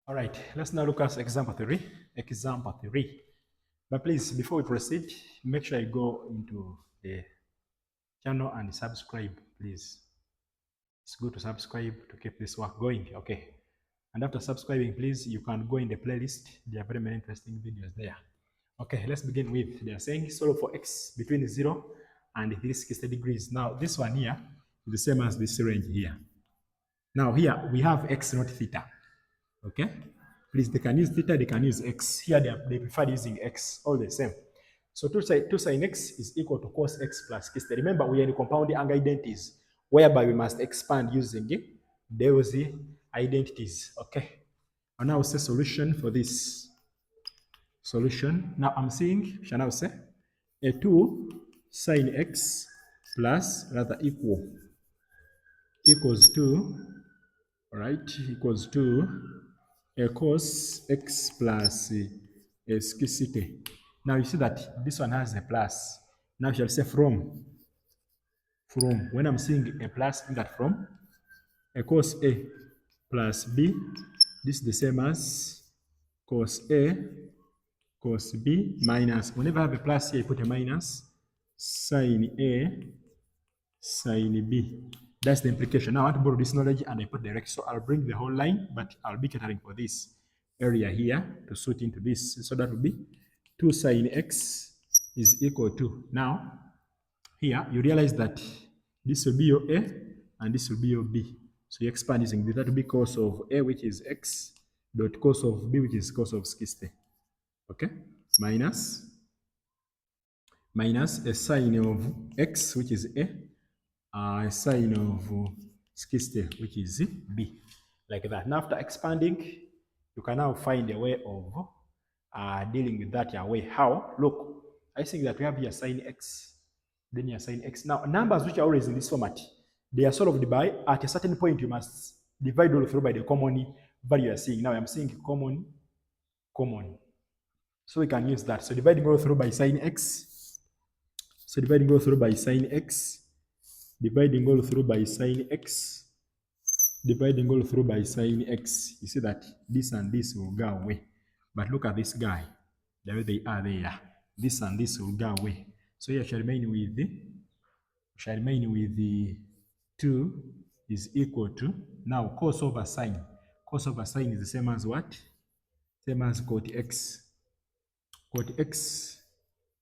All right, let's now look at example 3. Example 3. But please, before we proceed, make sure you go into the channel and subscribe, please. It's good to subscribe to keep this work going. Okay. And after subscribing, please, you can go in the playlist. There are very many interesting videos there. Okay, let's begin with, they are saying solve for x between 0 and 360 degrees. Now, this one here is the same as this range here. Now, here we have x not theta. Okay? Please, they can use theta, they can use x. Here, they prefer using x, all the same. So 2 sin x is equal to cos x plus 60. Remember, we are in compound angle identities, whereby we must expand using those identities. Okay? And now we'll say solution for this. Solution. Now I'm saying, shall now say, a 2 sin x plus, rather equals to, all right, equals to a cos x plus a 60. Now you see that this one has a plus. Now shall say from. When I'm seeing a plus, in that from, a cos a plus b, this is the same as cos a cos b minus, whenever I have a plus here, I put a minus, sin a sin b. That's the implication. Now I want to borrow this knowledge and I put the rect. So I'll bring the whole line, but I'll be catering for this area here to suit into this. So that will be 2 sin x is equal to, now here you realize that this will be your a and this will be your b. So you expand using this. That will be cos of a, which is x, dot cos of b, which is cos of 60. Okay, minus a sine of x, which is a sine of 60, which is b, like that. Now after expanding, you can now find a way of dealing with that way. How? Look, I think that we have here sine x, then here sine x. Now numbers which are always in this format, they are solved by, at a certain point you must divide all through by the common value you are seeing. Now I'm seeing common. So we can use that. So dividing all through by sine x. So dividing all through by sine x. Dividing all through by sine x. Dividing all through by sine x. You see that this and this will go away. But look at this guy. The way they are there. This and this will go away. So here shall remain with the 2 is equal to, now cos over sine. Cos over sine is the same as what? Same as cot x. Cot x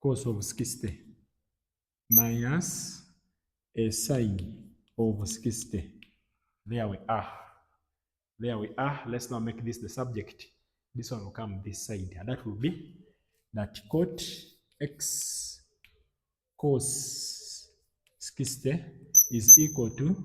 cos of 60 minus a sine of 60. There we are. There we are. Let's now make this the subject. This one will come this side. And that will be that cot x cos 60 is equal to,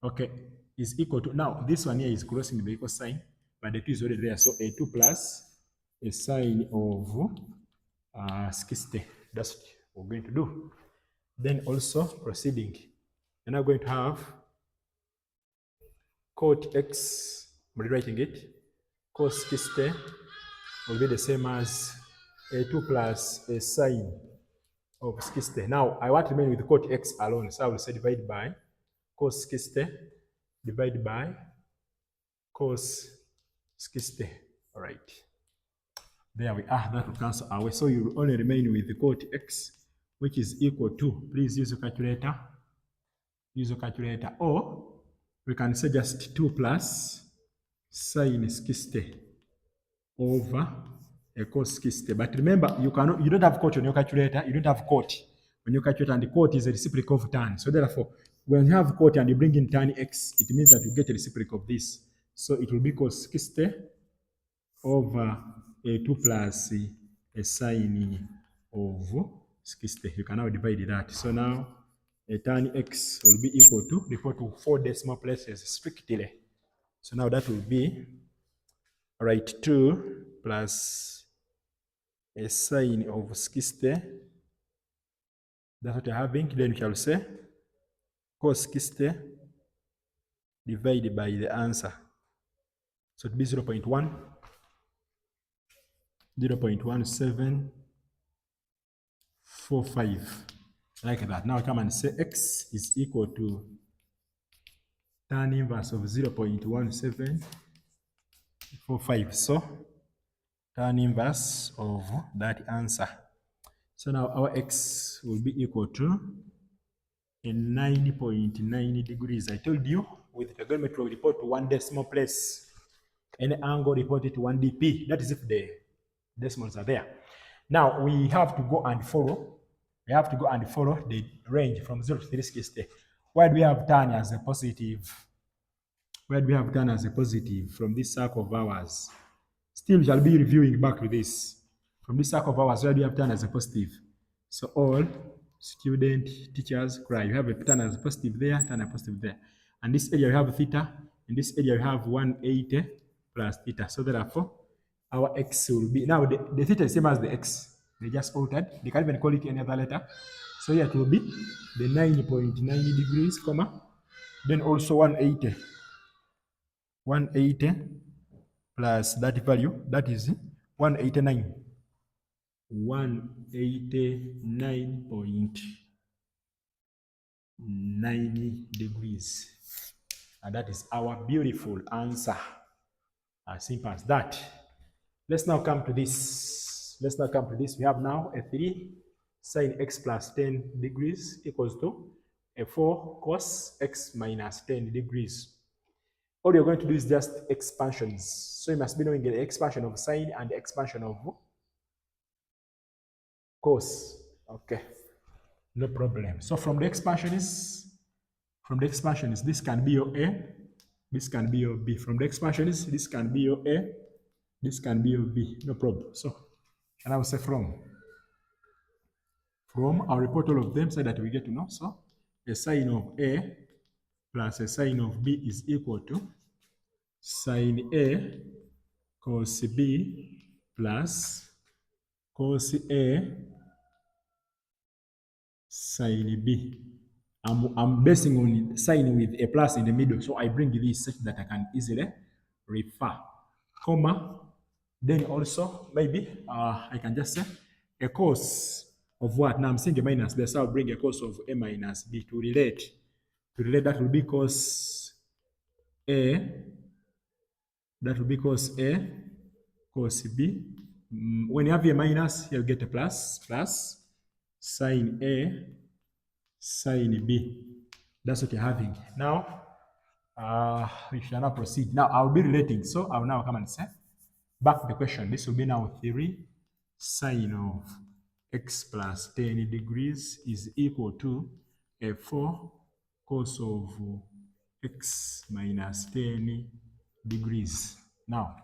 okay, is equal to, now this one here is crossing the equal sign, but the 2 is already there. So a 2 plus a sine of 60. That's what we're going to do. Then also proceeding, we're now going to have cot x, rewriting it, cos 60 will be the same as a 2 plus a sine of 60. Now I want to remain with cot x alone, so I will say divide by cos 60 divided by cos 60. All right. There we are. That will cancel away. So you will only remain with the cot x, which is equal to, please use your calculator. Use your calculator. Or we can say just 2 plus sine 60 over a cos 60. But remember, you don't have cot on your calculator. You don't have cot on your calculator, and the cot is a reciprocal of tan. So therefore, when you have cot and you bring in tan x, it means that you get a reciprocal of this. So it will be cos 60 over a 2 plus a sine of 60. You can now divide that. So now a tan x will be equal to, report to 4 decimal places strictly. So now that will be, all right, 2 plus a sine of 60. That's what you're having. Then we shall say cos 60 divided by the answer. So it will be 0.1. 0.1745, like that. Now come and say x is equal to tan inverse of 0.17 5. So tan inverse of that answer. So now our x will be equal to 9.9 degrees. I told you with trigonometry we report to one decimal place. Any angle reported to 1 dp. That is if the decimals are there. Now we have to go and follow. We have to go and follow the range from 0 to 360. Where do we have tan as a positive? Where do we have tan as a positive from this circle of ours? Still, we shall be reviewing back to this. From this circle of ours, where do you have tan as a positive? So all student, teachers, cry. You have a tan as a positive there, tan as a positive there. And this area you have theta. In this area you have 180 plus theta. So therefore, our x will be, now the theta is same as the x. They just altered. They can't even call it any other letter. So here it will be the 9.9 degrees, comma, then also 180. 180 plus that value, that is 189. 189.9 degrees. And that is our beautiful answer. As simple as that. Let's now come to this. We have now a 3 sine x plus 10 degrees equals to a 4 cos x minus 10 degrees. All you're going to do is just expansions. So you must be knowing the expansion of sine and the expansion of cos. Okay, no problem. So from the expansions, this can be your A, this can be your B. From the expansions, this can be your A, this can be your B. No problem. So, and I will say from, I'll report all of them so that we get to know. So, a sine of A plus a sine of B is equal to sine A cos B plus cos A sine B. I'm basing on sine with a plus in the middle, so I bring this such that I can easily refer, comma, then also maybe I can just say a cos of what? Now I'm saying a minus there, so I'll bring a cos of A minus B to relate. That will be cos A, cos B. When you have a minus, you'll get a plus sine A sine B. That's what you're having. Now, we shall now proceed. Now, I'll be relating. So, I'll now come and say, back to the question. This will be now 3 sine of x plus 10 degrees is equal to a 4 cos of x minus 10 degrees. Now,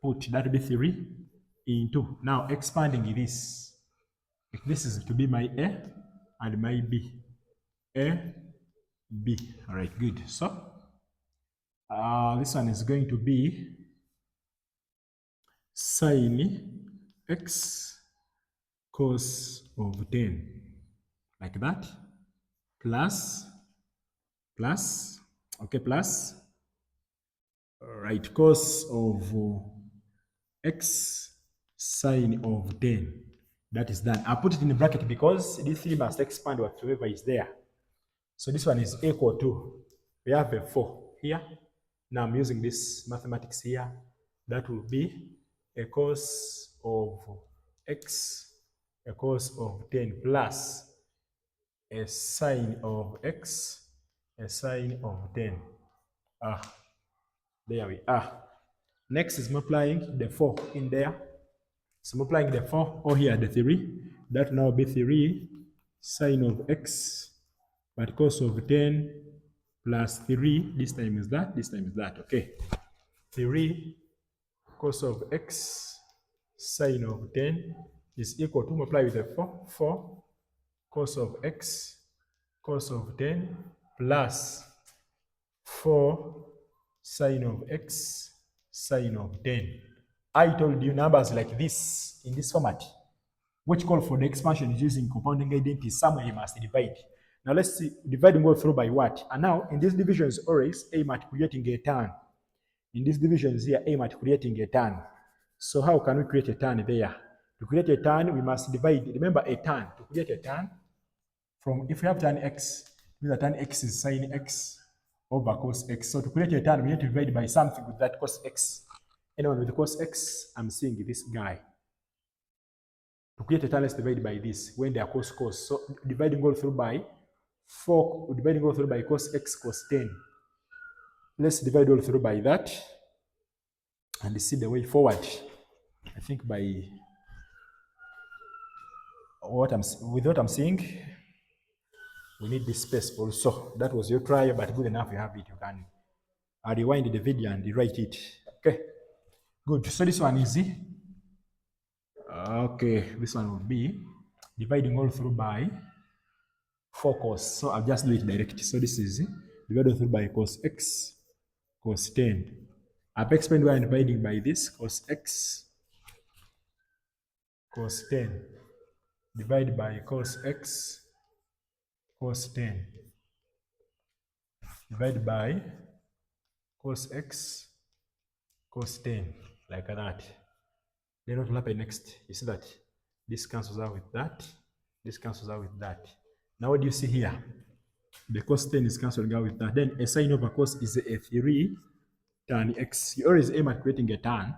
put that will be 3 into. Now, expanding this. If this is to be my A and my B. A, B. All right, good. So, this one is going to be sine x cos of 10, like that, plus, okay, plus, all right, cos of x sine of 10. That is done. I put it in the bracket because this 3 must expand whatsoever is there. So this one is equal to, we have a 4 here. Now I'm using this mathematics here. That will be a cos of x, a cos of 10 plus a sine of x, a sine of 10. There we are. Next is multiplying the 4 in there. So multiplying the 4, or here the 3, that will now be 3 sine of x, but cos of 10 plus 3, this time is that, okay. 3 cos of x sine of 10 is equal to, multiply with the 4 cos of x cos of 10 plus 4 sine of x sine of 10. I told you numbers like this, in this format, which call for the expansion is using compounding identity, somewhere you must divide. Now let's see, dividing go through by what? And now in these divisions, always aim at creating a tan. In these divisions here, aim at creating a tan. So how can we create a tan there? To create a tan, we must divide. Remember a tan. To create a tan, from if we have tan x, means that tan x is sine x over cos x. So to create a tan, we need to divide by something with that cos x. anyone with cos x, I'm seeing this guy. To create a tan, let's divide by this when they are cos. So dividing all through by 4, dividing all through by cos x cos 10. Let's divide all through by that and see the way forward. I think by what I'm seeing, we need this space also. That was your trial, but good enough you have it. You can rewind the video and rewrite it. Okay, good. So this one is okay. This one will be dividing all through by 4 cos. So I'll just do it directly. So this is divided through by cos x cos 10. I've explained why I'm dividing by this cos x cos 10 divided by cos x cos 10 divided by cos x cos 10, like that. Then what will happen next? You see that this cancels out with that, this cancels out with that. Now what do you see here? The cos 10 is cancelling out with that. Then a sine over cos is a 3 tan x. You always aim at creating a tan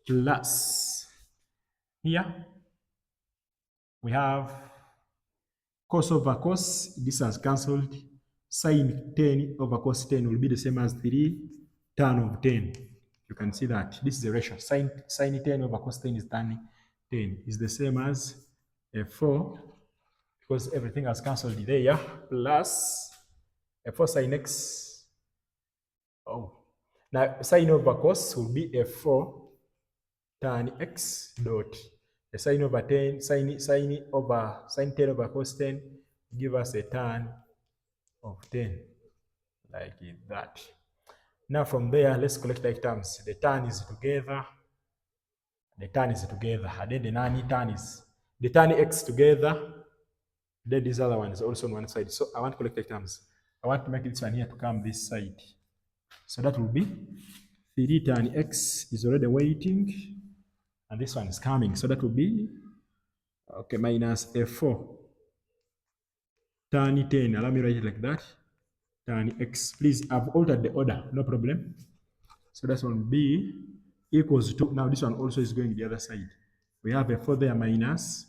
plus here we have cos over cos, this has cancelled. Sine 10 over cos 10 will be the same as 3 tan of 10. You can see that this is the ratio. Sine 10 over cos 10 is tan 10 is the same as 4, because everything has cancelled there, plus 4 sine x. Oh, now sine over cos will be 4 tan x dot the sine over 10, sine 10 over cos 10 give us a tan of 10, like that. Now from there, let's collect like terms. The tan is together, the tan is together, and then the tan is the tan x together, then this other one is also on one side. So I want to collect like terms. I want to make this one here to come this side. So that will be 3 tan x is already waiting, and this one is coming. So that will be, okay, minus f4 tan 10. Allow me to write it like that. Tan x. Please, I've altered the order, no problem. So that's one b equals to, now this one also is going the other side. We have a 4 there minus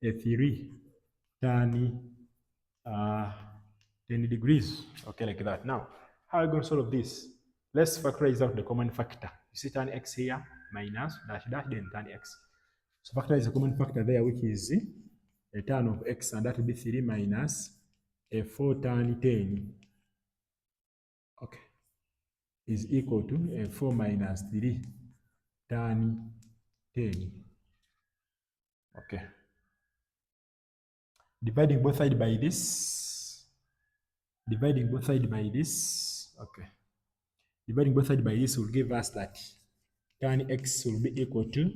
a 3 tan 10 degrees. Okay, like that. Now, how are we going to solve this? Let's factorize out the common factor. You see tan x here minus dash dash then tan x. So factorize the common factor there, which is a tan of x, and that will be 3 minus a 4 tan 10. Okay, is equal to a 4 minus 3 tan 10. Okay. Dividing both sides by this. Dividing both sides by this. Okay. Dividing both sides by this will give us that tan x will be equal to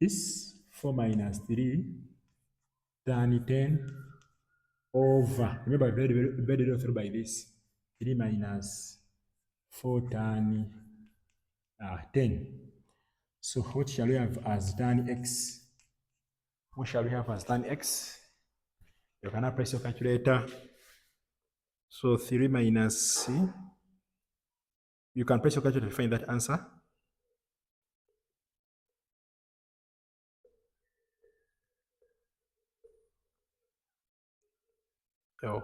this 4 minus 3 tan 10 over, remember, divided through by this 3 minus 4 tan 10. So what shall we have as tan x? What shall we have as tan x? You can now press your calculator. So 3 minus c. You can press your calculator to find that answer. Oh.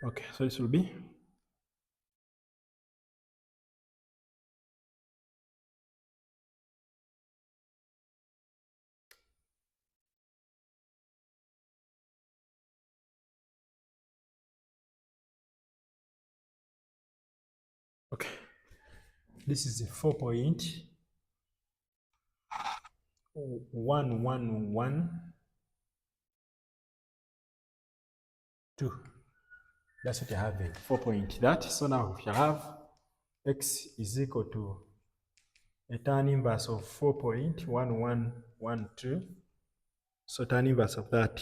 Okay, so this will be okay. This is 4.1112. That's what I have there. 4 point that. So now we shall have x is equal to a tan inverse of 4.1112. So tan inverse of that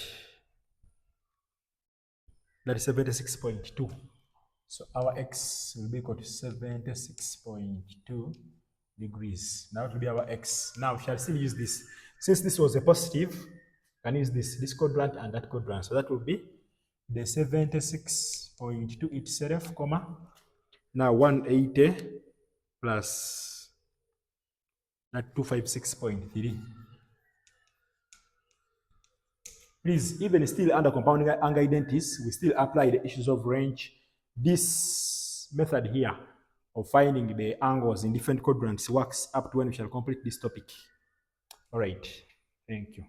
is 76.2. So our x will be equal to 76.2 degrees. Now it will be our x. Now we shall still use this. Since this was a positive, we can use this quadrant and that quadrant. So that will be the 76.2 itself, comma. Now 180 plus that 256.3. Please, even still under compounding angle identities, we still apply the issues of range. This method here of finding the angles in different quadrants works up to when we shall complete this topic. All right, thank you.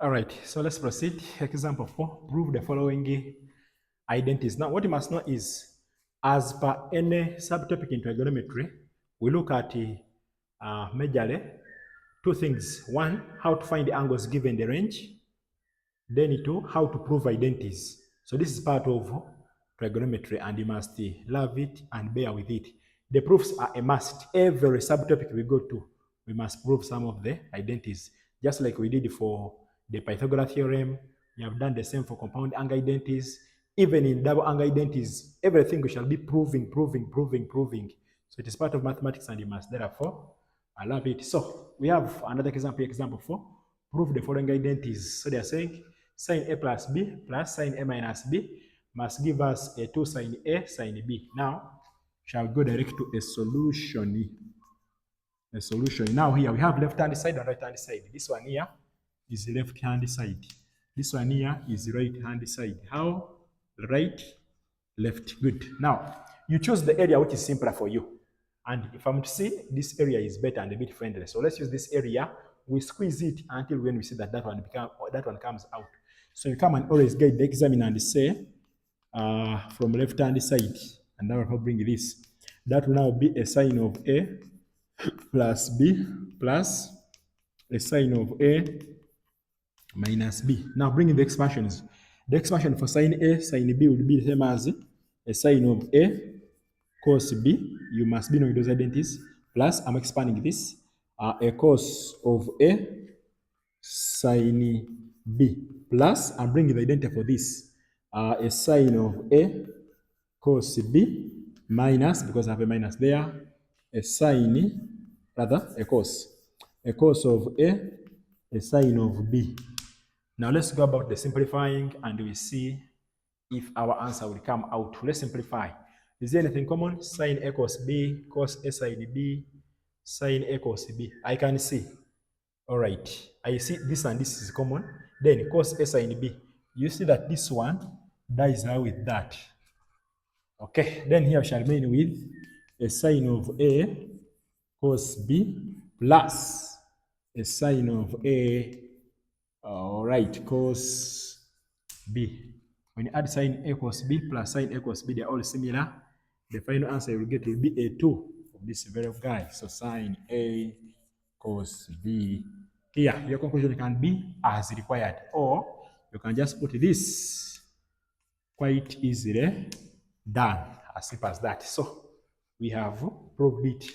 All right, so let's proceed. Example 4, prove the following identities. Now, what you must know is, as per any subtopic in trigonometry, we look at majorly two things. One, how to find the angles given the range. Then two, how to prove identities. So this is part of trigonometry and you must love it and bear with it. The proofs are a must. Every subtopic we go to, we must prove some of the identities. Just like we did for the Pythagoras theorem, we have done the same for compound angle identities. Even in double angle identities, everything we shall be proving. So it is part of mathematics and you must therefore love it. So we have another example 4. Prove the following identities. So they are saying sin A plus B plus sin A minus B must give us a 2 sin A sin B. Now, shall go direct to a solution. Now here we have left-hand side and right-hand side. This one here is left-hand side. This one here is right-hand side. How? Right, left. Good. Now, you choose the area which is simpler for you. And if I'm to say this area is better and a bit friendly, so let's use this area. We squeeze it until when we see that that one comes out. So you come and always get the examiner and say from left-hand side, and now I'll bring this. That will now be a sine of A plus B plus a sine of A minus B. Now bring in the expansions. The expansion for sine A, sine B will be the same as a sine of A cos B. You must be knowing those identities. Plus, I'm expanding this. A cos of A sine B. Plus, I'm bringing the identity for this. A sine of A cos B minus, because I have a minus there, a sine, rather, a cos. A cos of A sine of B. Now let's go about the simplifying and we see if our answer will come out. Let's simplify. Is there anything common? Sin A cos B, cos A sin B, sin A cos B. I can see. All right. I see this and this is common. Then cos A sin B. You see that this one dies now with that. Okay. Then here we shall remain with a sine of A cos B plus a sine of A, all right, cos B. When you add sine A cos B plus sine A cos B, they are all similar. The final answer you will get will be A2 of this very guy. So sine A cos B. Here, your conclusion can be as required, or you can just put this quite easily done, as simple as that. So we have proved it.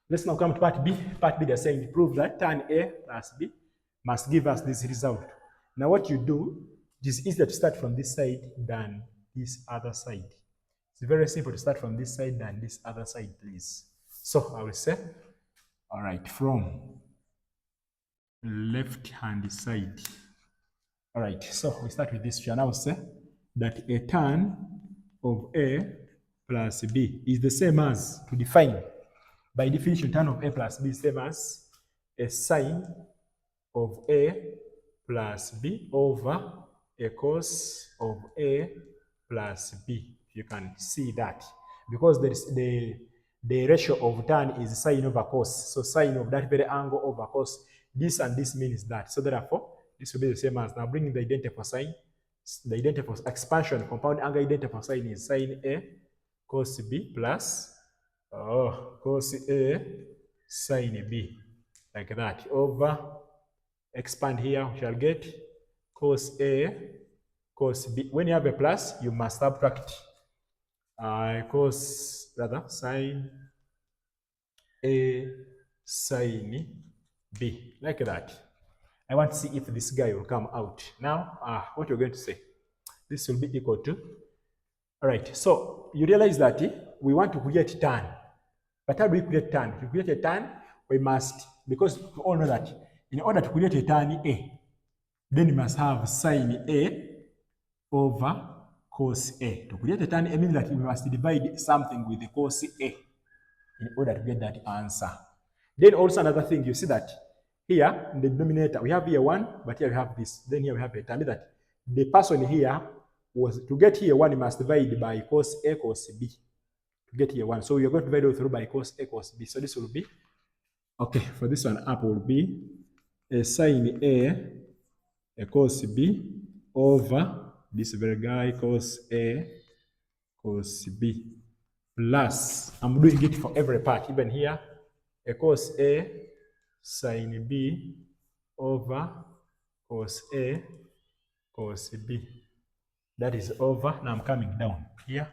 Let's now come to part B. Part B, they're saying prove that tan A plus B must give us this result. Now what you do, it is easier to start from this side than this other side. It's very simple to start from this side than this other side, please. So I will say, all right, from left-hand side. All right, so we start with this. And I will say that a tan of A plus B is the same as, to define, by definition, tan of A plus B is the same as a sine of A plus B over a cos of A plus B. You can see that. Because there is the ratio of tan is sine over cos. So sine of that very angle over cos. This and this means that. So therefore, this will be the same as. Now bringing the identity for sine. The identity for expansion, compound angle identity for sine is sine A cos B plus cos A sine B. Like that. Over, expand here, we shall get cos A cos B. When you have a plus, you must subtract sine A sine B, like that. I want to see if this guy will come out. Now, what you're going to say, this will be equal to, all right, so you realize that we want to create tan. But how do we create tan? To create a tan, we must, because we all know that in order to create a tan A, then you must have sine A over cos A. To create a tan A means that we must divide something with the cos A in order to get that answer. Then also another thing, you see that here in the denominator, we have here 1, but here we have this. Then here we have a term that the person here was, to get here 1, you must divide by cos A cos B to get here 1. So we are going to divide all through by cos A cos B. So this will be, okay, for this one up will be a sine A cos B over this very guy cos A cos B plus, I'm doing it for every part, even here, a cos A sine B over cos A cos B. That is over. Now I'm coming down here.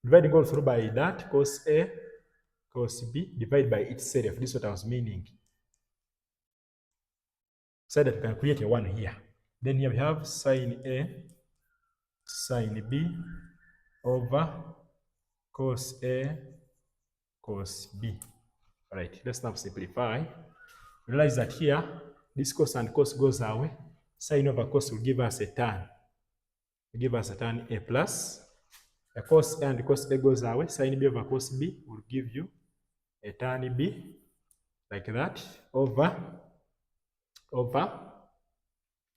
Dividing all through by that, cos A cos B, divide by itself. This is what I was meaning. So that we can create a 1 here. Then here we have sine A sine B over cos A cos B. All right, let's now simplify. Realize that here, this cos and cos goes away. Sine over cos will give us a tan. Will give us a tan A plus. A cos A and cos A goes away. Sine B over cos B will give you a tan B, like that, over.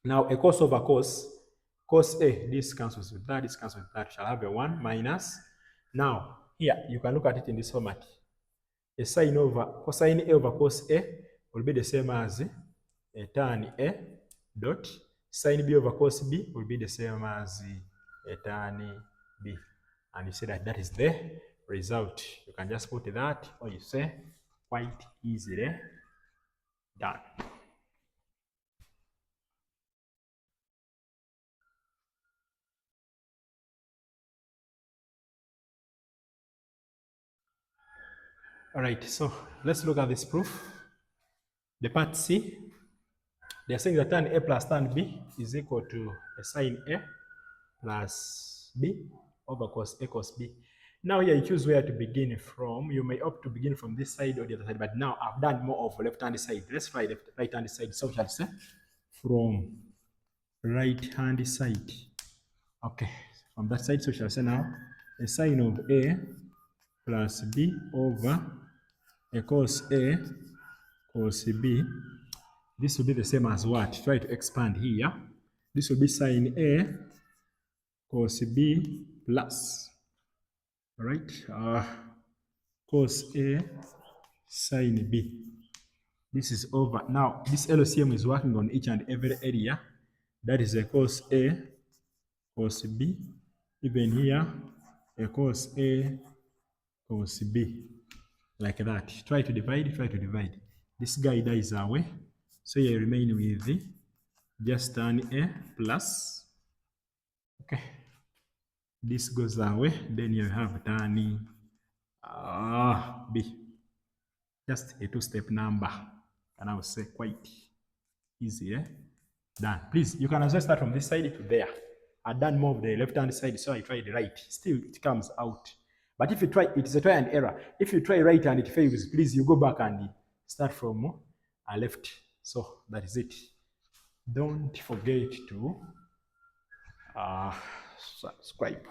Now a cos over cos. Cos A, this cancels with that, this cancels with that. Shall have a 1 minus. Now, here, you can look at it in this format. A sine over cosine A over cos A will be the same as a tan A dot sine B over cos B will be the same as a tan B. And you say that that is the result. You can just put that, or you say quite easily done. All right, so let's look at this proof. The part C, they are saying that tan A plus tan B is equal to a sine A plus B over cos A cos B. Now here you choose where to begin from. You may opt to begin from this side or the other side, but now I've done more of left-hand side. Let's try the right-hand side. So we shall say from right-hand side. Okay, from that side, so we shall say now a sine of A plus B over a cos A cos B. This will be the same as what? Try to expand here. This will be sine A cos B plus, all right, cos A sine B. This is over. Now, this LCM is working on each and every area. That is a cos A cos B. Even here, a cos A cos B. Like that. Try to divide, try to divide. This guy dies away. So you remain with just tan A plus. Okay. This goes away. Then you have tan B. Just a two-step number. And I will say quite easy. Done. Please, you can also start from this side to there. I've done more of the left-hand side, so I tried right. Still, it comes out. But if you try, it is a try and error. If you try right and it fails, please, you go back and start from left. So that is it. Don't forget to subscribe.